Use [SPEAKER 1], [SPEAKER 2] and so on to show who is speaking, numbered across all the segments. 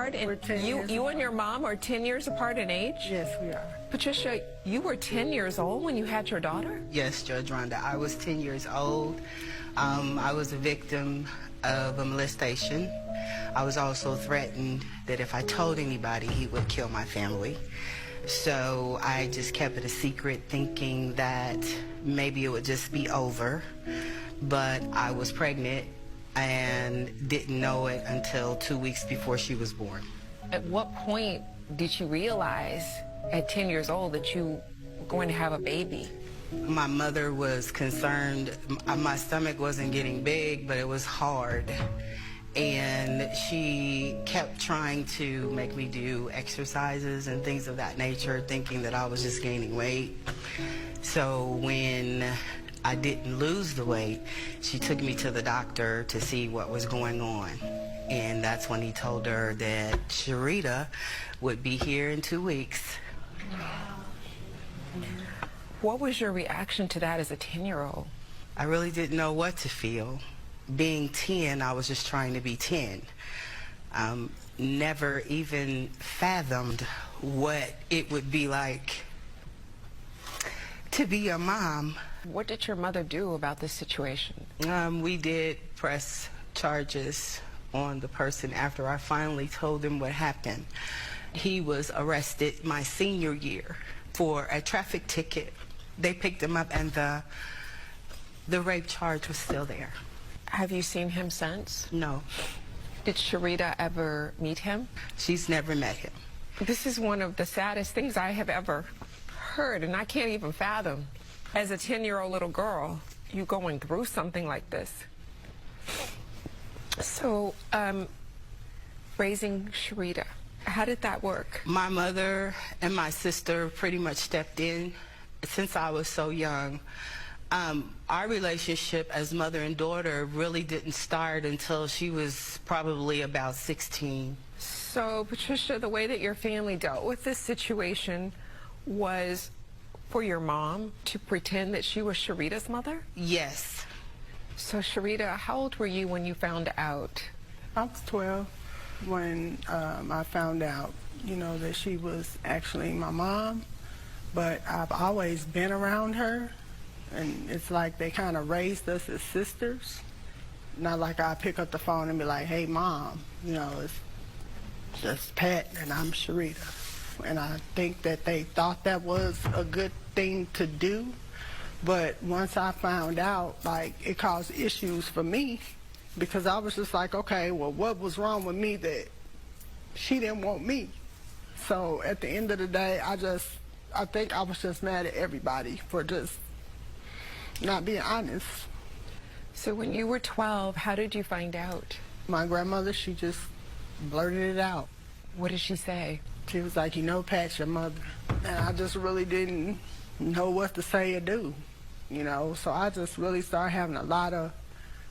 [SPEAKER 1] apart? And
[SPEAKER 2] We're 10 years
[SPEAKER 1] you and your mom are 10 years apart in age?
[SPEAKER 2] Yes, we are.
[SPEAKER 1] Patricia, you were 10 years old when you had your daughter?
[SPEAKER 3] Yes, Judge Rhonda. I was 10 years old. I was a victim of a molestation. I was also threatened that if I told anybody, he would kill my family. So I just kept it a secret, thinking that maybe it would just be over. But I was pregnant and didn't know it until 2 weeks before she was born.
[SPEAKER 1] At what point did you realize at 10 years old that you were going to have a baby?
[SPEAKER 3] My mother was concerned. My stomach wasn't getting big, but it was hard. And she kept trying to make me do exercises and things of that nature, thinking that I was just gaining weight. So when I didn't lose the weight, she took me to the doctor to see what was going on. And that's when he told her that Sharita would be here in 2 weeks.
[SPEAKER 1] What was your reaction to that as a 10-year-old?
[SPEAKER 3] I really didn't know what to feel. Being 10, I was just trying to be 10. Never even fathomed what it would be like to be a mom.
[SPEAKER 1] What did your mother do about this situation?
[SPEAKER 3] We did press charges on the person after I finally told him what happened. He was arrested my senior year for a traffic ticket. They picked him up and the rape charge was still there.
[SPEAKER 1] Have you seen him since?
[SPEAKER 3] No.
[SPEAKER 1] Did Sharita ever meet him?
[SPEAKER 3] She's never met him.
[SPEAKER 1] This is one of the saddest things I have ever heard, and I can't even fathom. As a 10-year-old little girl, you going through something like this. So, raising Sharita, how did that work?
[SPEAKER 3] My mother and my sister pretty much stepped in since I was so young. Our relationship as mother and daughter really didn't start until she was probably about 16.
[SPEAKER 1] So, Patricia, the way that your family dealt with this situation was for your mom to pretend that she was Sharita's mother?
[SPEAKER 3] Yes.
[SPEAKER 1] So, Sharita, how old were you when you found out?
[SPEAKER 2] I was 12 when I found out, that she was actually my mom. But I've always been around her, and it's like they kind of raised us as sisters. Not like I pick up the phone and be like, hey, Mom, it's just Pat and I'm Sharita. And I think that they thought that was a good thing to do. But once I found out, it caused issues for me, because I was just like, okay, well, what was wrong with me that she didn't want me? So at the end of the day, I think I was just mad at everybody for just not being honest.
[SPEAKER 1] So when you were 12, how did you find out?
[SPEAKER 2] My grandmother, she just blurted it out.
[SPEAKER 1] What did she say?
[SPEAKER 2] She was like, Pat's your mother. And I just really didn't know what to say or do, So I just really started having a lot of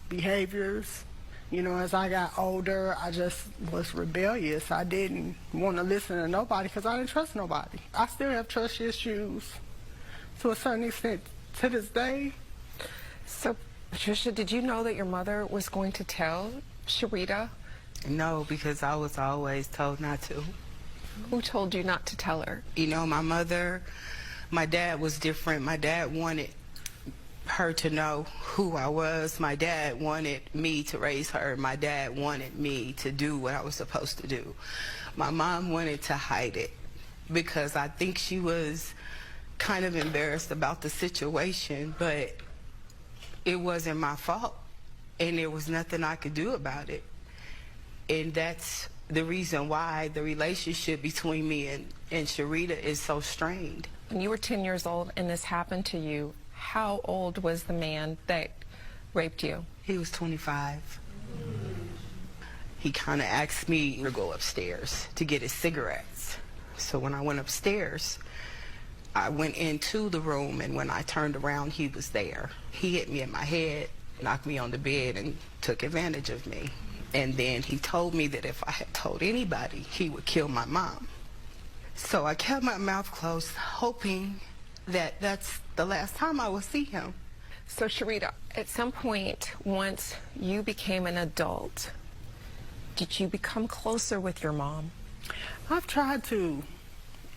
[SPEAKER 2] behaviors. As I got older, I just was rebellious. I didn't want to listen to nobody because I didn't trust nobody. I still have trust issues to a certain extent to this day.
[SPEAKER 1] So, Patricia, did you know that your mother was going to tell Sharita?
[SPEAKER 3] No, because I was always told not to.
[SPEAKER 1] Who told you not to tell her?
[SPEAKER 3] My dad was different. My dad wanted her to know who I was. My dad wanted me to raise her. My dad wanted me to do what I was supposed to do. My mom wanted to hide it because I think she was kind of embarrassed about the situation, but it wasn't my fault, and there was nothing I could do about it. And that's the reason why the relationship between me and Sharita is so strained.
[SPEAKER 1] When you were 10 years old and this happened to you, how old was the man that raped you?
[SPEAKER 3] He was 25. He kind of asked me to go upstairs to get his cigarettes. So when I went upstairs, I went into the room, and when I turned around, he was there. He hit me in my head, knocked me on the bed, and took advantage of me. And then he told me that if I had told anybody, he would kill my mom. So I kept my mouth closed, hoping that that's the last time I would see him.
[SPEAKER 1] So, Sharita, at some point, once you became an adult, Did you become closer with your mom?
[SPEAKER 2] I've tried to.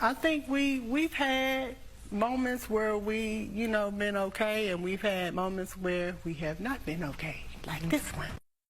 [SPEAKER 2] I think we've had moments where we, been okay, and we've had moments where we have not been okay, like this one.